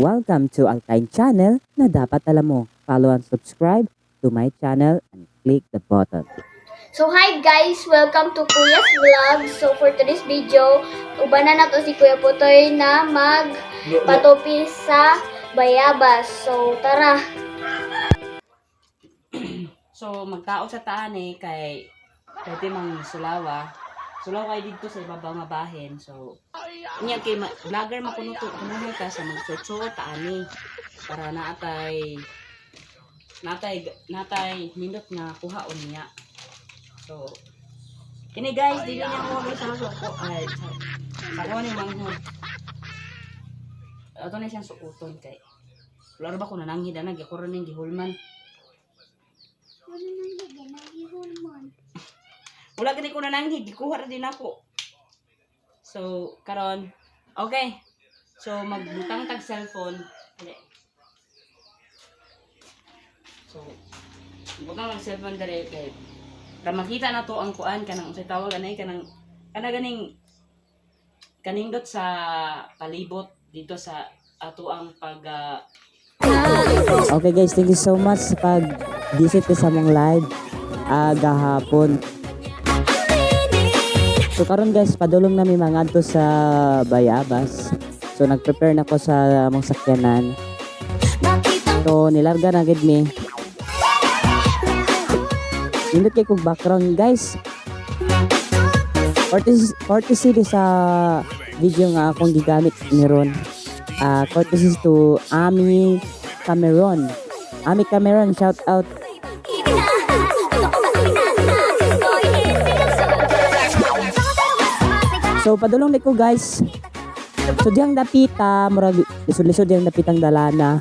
Welcome to Alpine Channel na dapat alam mo. Follow and subscribe to my channel and click the button. So hi guys, welcome to Kuya's Vlog. So for today's video, ubanan na to si Kuya Putoy na magpatupi sa bayabas. So tara. So, magtao sa taan kay pwede mang sulawa. Sulaw kay dito sa ibabaw nga bahin. So, niya kay vlogger makunuto kunuhay ka sa magsucho taan para natay minute nga kuhaon niya. So, kini guys, dili niya ko guys sa ko ay sa ko ni manghod. Ato na siyang suuton kay. Wala ba ko nananghid na gikuron ning gihulman. Wala gani ko nananghid, gikuha ra din ako. So, karon, okay. So, magbutang tag cellphone. So, butang tag cellphone dere kay para makita na to ang kuan kanang unsay tawag anay kanang kaning dot sa palibot dito sa ato ang pag Okay guys, thank you so much sa pag-visit sa mong live gahapon. So karon guys, padulong na mi mangadto sa bayabas. So nag-prepare na ko sa among sakyanan. So nilarga na gid mi. Indot kay kog background guys. Courtesy sa video nga akong gigamit ni Ron. Courtesy to Ami Cameron. Ami Cameron, shout out. So padulong ko guys. So diyang dapita, murag lisod-lisod diyang dapitang dalana.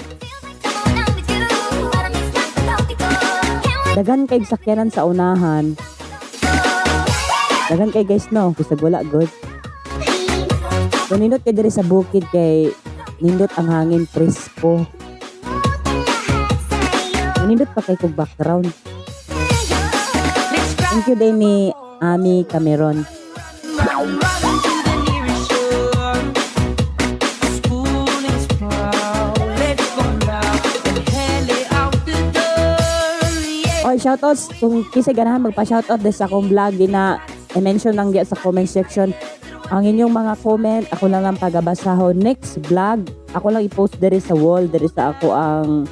Dagan kay sakyanan sa unahan. Dagan kay guys no, bisag wala good. So nindot kay diri sa bukid kay nindot ang hangin presko. Nindot pa kay kog background. Thank you day ni Ami Cameron. Oy, shoutouts kung kisay ganahan magpa-shoutout des sa akong vlog na i-mention lang diya sa comment section ang inyong mga comment. Ako lang ang pagabasahon next vlog. Ako lang i-post diri sa wall diri sa ako ang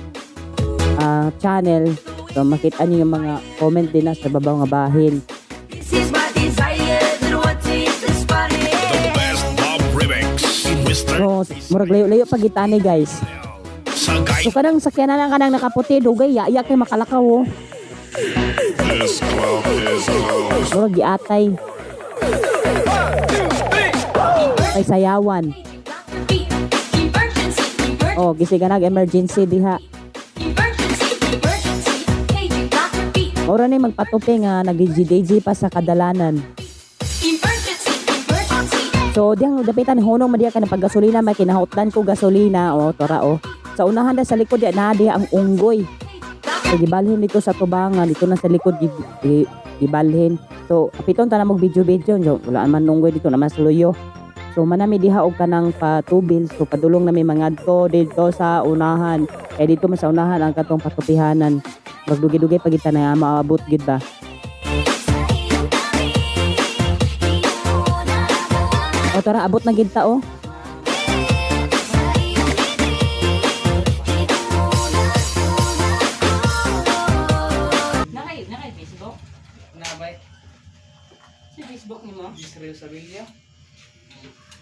channel. So makita niyo yung mga comment din na sa babaw nga bahin. So, murag layo-layo pagitani guys. So kadang sakyanan lang kanang nakaputi dugay ya kay makalakaw oh. Murag giatay. Ay sayawan. Oh, gisiga nag-emergency diha. Ora ni magpatupi nga nag-DJ pa sa kadalanan. So diyang dapitan hunong madiya ka ng paggasolina may kinahutdan ko gasolina o tora o. Sa unahan na sa likod na diha ang unggoy. So gibalhin dito sa tubangan dito na sa likod gibalhin. So apiton ta na mag video-video wala man unggoy dito naman sa luyo. So manami diha og kanang patubil. So padulong na may mangadto dito sa unahan. Dito man sa unahan ang katong patupihanan. Magdugi-dugi pag kita na maabot gid ba. O tara abot na gid ta oh. Nakay Facebook? Nabay. Si Facebook ni mo? Israel Sabilla.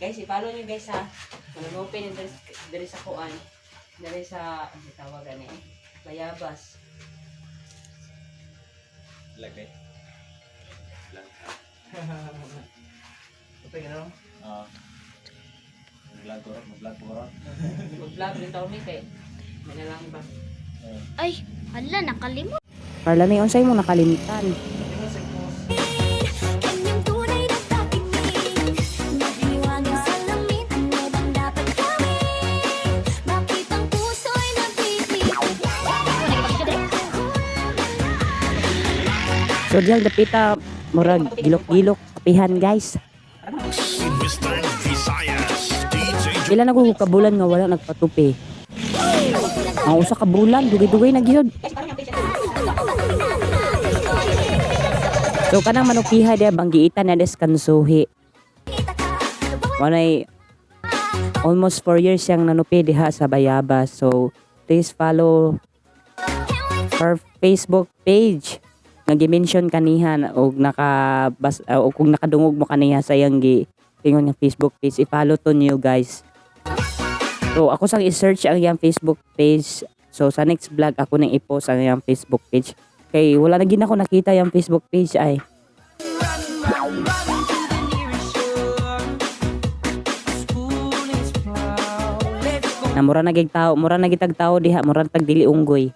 Guys, i-follow nyo guys ha. Manunupin yung dari sa kuan. Dari sa, ano tawagan bayabas. Lagay. Apa gano'n? Mag-vlog ko ron. Mag-vlog din taon ni kay. May na lang ba? Ay, hala nakalimot. Parla ni unsay mo nakalimutan. So diyang dapita murag gilok-gilok kapihan guys. Western Visayas, DJ Pila na ko kabulan nga wala nagpatupi. Ang usa ka bulan, dugay-dugay na gyud. So kanang manukiha dia banggiitan na deskansuhi. Walay almost 4 years siyang nanupi diha sa Bayabas. So please follow her Facebook page. Nga gi-mention kaniha o o kung nakadungog mo kaniha sa iyang tingon nga Facebook page, i-follow to niyo guys. So ako sang i-search ang iyang Facebook page. So sa next vlog ako nang i-post ang iyang Facebook page. Kay wala na gid ako nakita yung Facebook page ay. Na mura na gitag tao diha, mura tag dili unggoy.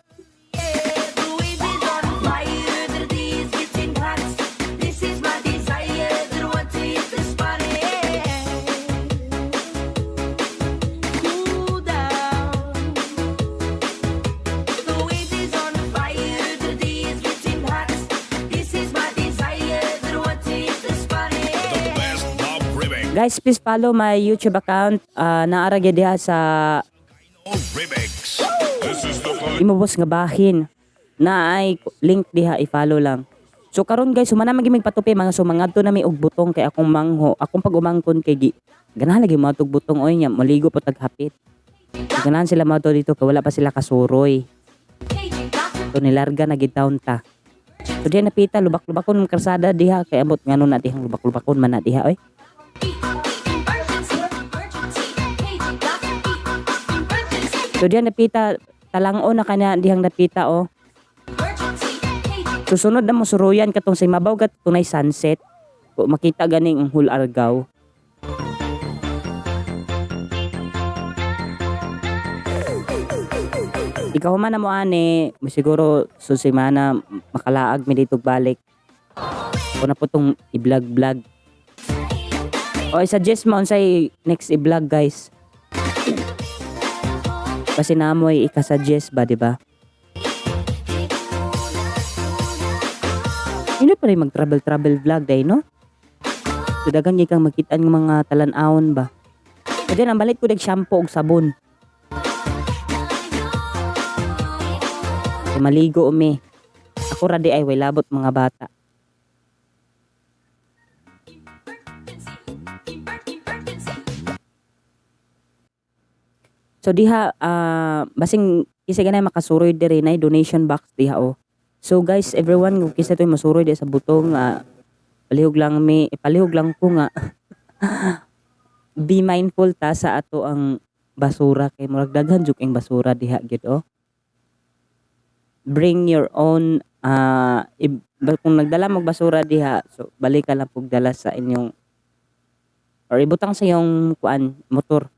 Guys, please follow my YouTube account. Naara gyud diha sa imubos nga bahin. Naay link diha, i-follow lang. So karon guys, humana man gimig patupi mga sumangadto na mi og butong kay akong mangho. Akong pag-umangkon kay ganahan lagi mo tug butong oy nya, maligo pa taghapit. Ganahan sila mo dito kay wala pa sila kasuroy. So nilarga na gid taon ta. So diha napita lubak-lubakon ng karsada diha kay abot ngano na dihang lubak-lubakon man na diha oy. So diyan napita talang-o na kanya dihang napita oh. Susunod na mo suruyan katong sa mabaw kat tunay sunset. O makita ganing ang hulargaw. Ikaw man na mo ani, siguro susimana makalaag mi dito balik. O na po tong i-vlog. O i-suggest mo unsay next i-vlog guys. Kasi namoy ika-suggest ba, di ba? Hindi pa rin mag-travel vlog day, no? So, dagang kang magkita ng mga talan-awon ba? So, din, ang balit ko shampoo og sabon. So, maligo umi. Ako radi ay way labot mga bata. So diha basing kisa ganay makasuroy diri na donation box diha oh. So guys, everyone kung kisa toy masuroy di sa butong palihog lang ko nga be mindful ta sa ato ang basura kay murag daghan juk ing basura diha gid oh. Bring your own kung nagdala mo basura diha, so balik ka lang pug dala sa inyong or ibutang sa iyong kuan motor.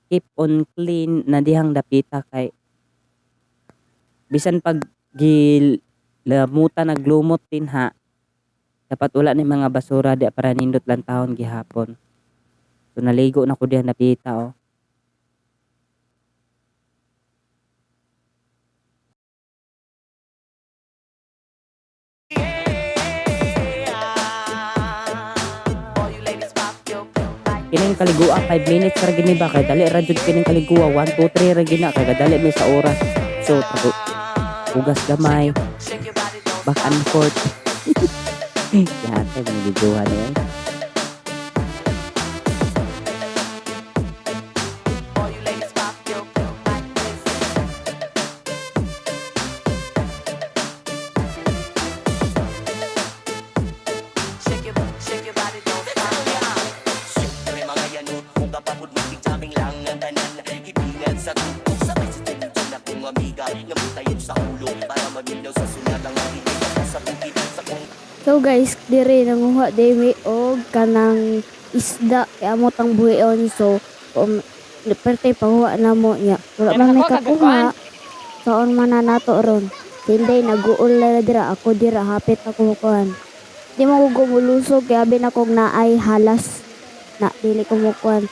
Keep on clean na dihang dapita kay bisan pag gilamuta naglumot din ha, dapat wala ni mga basura di para nindot lang tahon gihapon. So naligo na ko dihang dapita oh. Kining kaligua 5 minutes ra gini ba kay dali ra jud kining kaligua 1 2 3 ra gina kay dali mi sa oras. So ugas gamay back and forth. Yan kay nagiguhan niya. So guys, dire nanguha demi og kanang isda kay amo tang buhion. So pertay panguha na mo niya. Wala man may kakuha. Saon man na nato ron. Tinday naguol na dira ako dira hapit ako kuan. Di mo ko gumulusog kay abi na kog naay halas. Na dili ko mo kuan.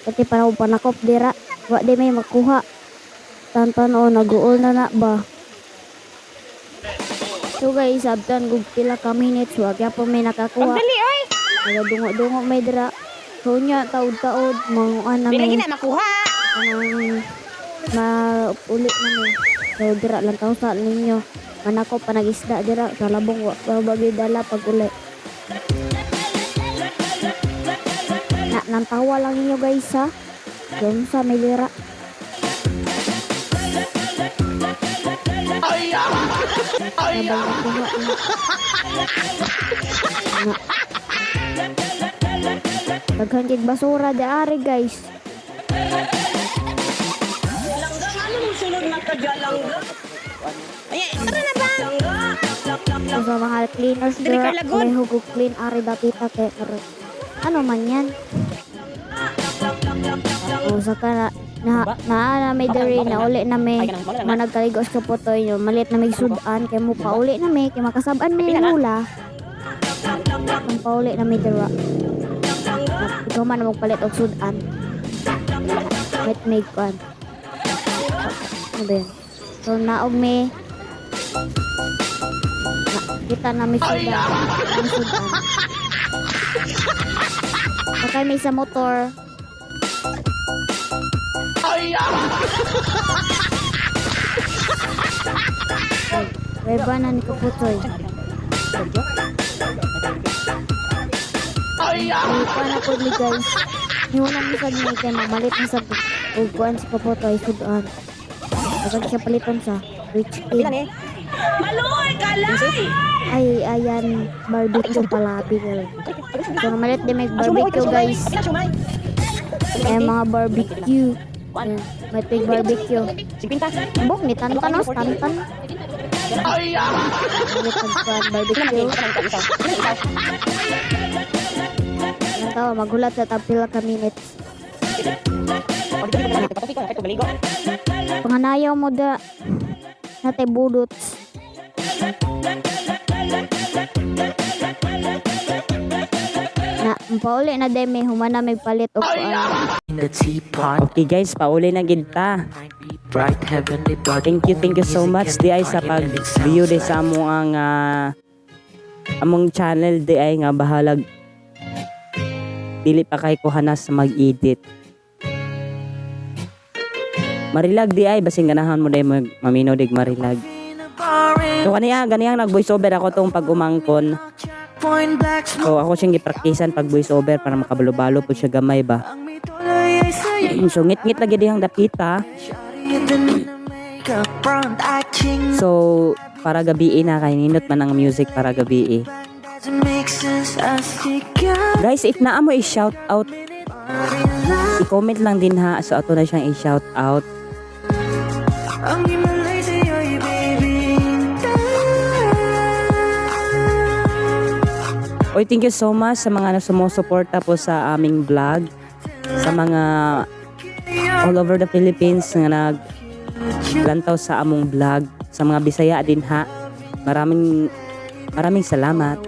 Pati para ko panakop dira. Wa di may makuha. Tantan o naguol na ba. So guys, abtan kung pila ka minutes, wag ya po may nakakuha. Pagdali ay! Nagadungo-dungo may dira. So nya taod-taod mga namin. makuha. Kanang maulit namin. So dira lang taon sa ninyo. Manako panagisda dira sa labong wa bagay dala pag uli. Nantawa lang ninyo guys ha. Doon sa may lira. Sabay na kuha na. Daghan kig basura di ari guys. So, sa mga cleaners dira, may hugog clean ari dapita kay ano man yan? O saka na may diri na uli na may managkaligos ka po to yun. Malit na may sudan kay mo pauli na may kay makasaban may hula. Kung pauli na may dira. Ikaw man magpalit og sudan. Wait may kwan. Ano ba yun? So naog may kita na may sudan. May sudan. Bakay may sa motor. Reba na ni Kaputoy. Ay, paano po ni guys? Hiwala mo sa niya kay mamalit mo sa uguan si Kaputoy. Sudan. Agad siya palitan sa rich kid. Maloy, kalay! Ay, ayan. Barbecue palabi. So, namalit din may barbecue guys. Ayan mga barbecue. Ayan, may tig barbecue. Bok ni tantanos, tantan. May tagpan barbecue. Ang tawa, magulat sa tapil ka minutes. Panganayaw mo da. Nate budots. Na, pauli na day may humana may palit o kuan. Okay guys, pauli na gid ta. Thank you so much di ay sa pag-view di sa among among channel di ay nga bahalag dili pa kay kuhanas sa mag-edit. Marilag di ay basing ganahan mo day mamino dig marilag. So ganiyang nag voice over ako tong pag-umangkon. So ako siyang gipraktisan pag voice over para makabalo-balo po siya gamay ba. So ngit-ngit lagi dihang dapita. So para gabi na kay ninot man ang music para gabi. Guys, if naa mo i-shout out, i-comment lang din ha. So ato na siyang i-shout out. Oy, thank you so much sa mga sumusuporta po sa aming vlog. Sa mga all over the Philippines na naglantaw sa among vlog. Sa mga Bisaya din ha. Maraming salamat.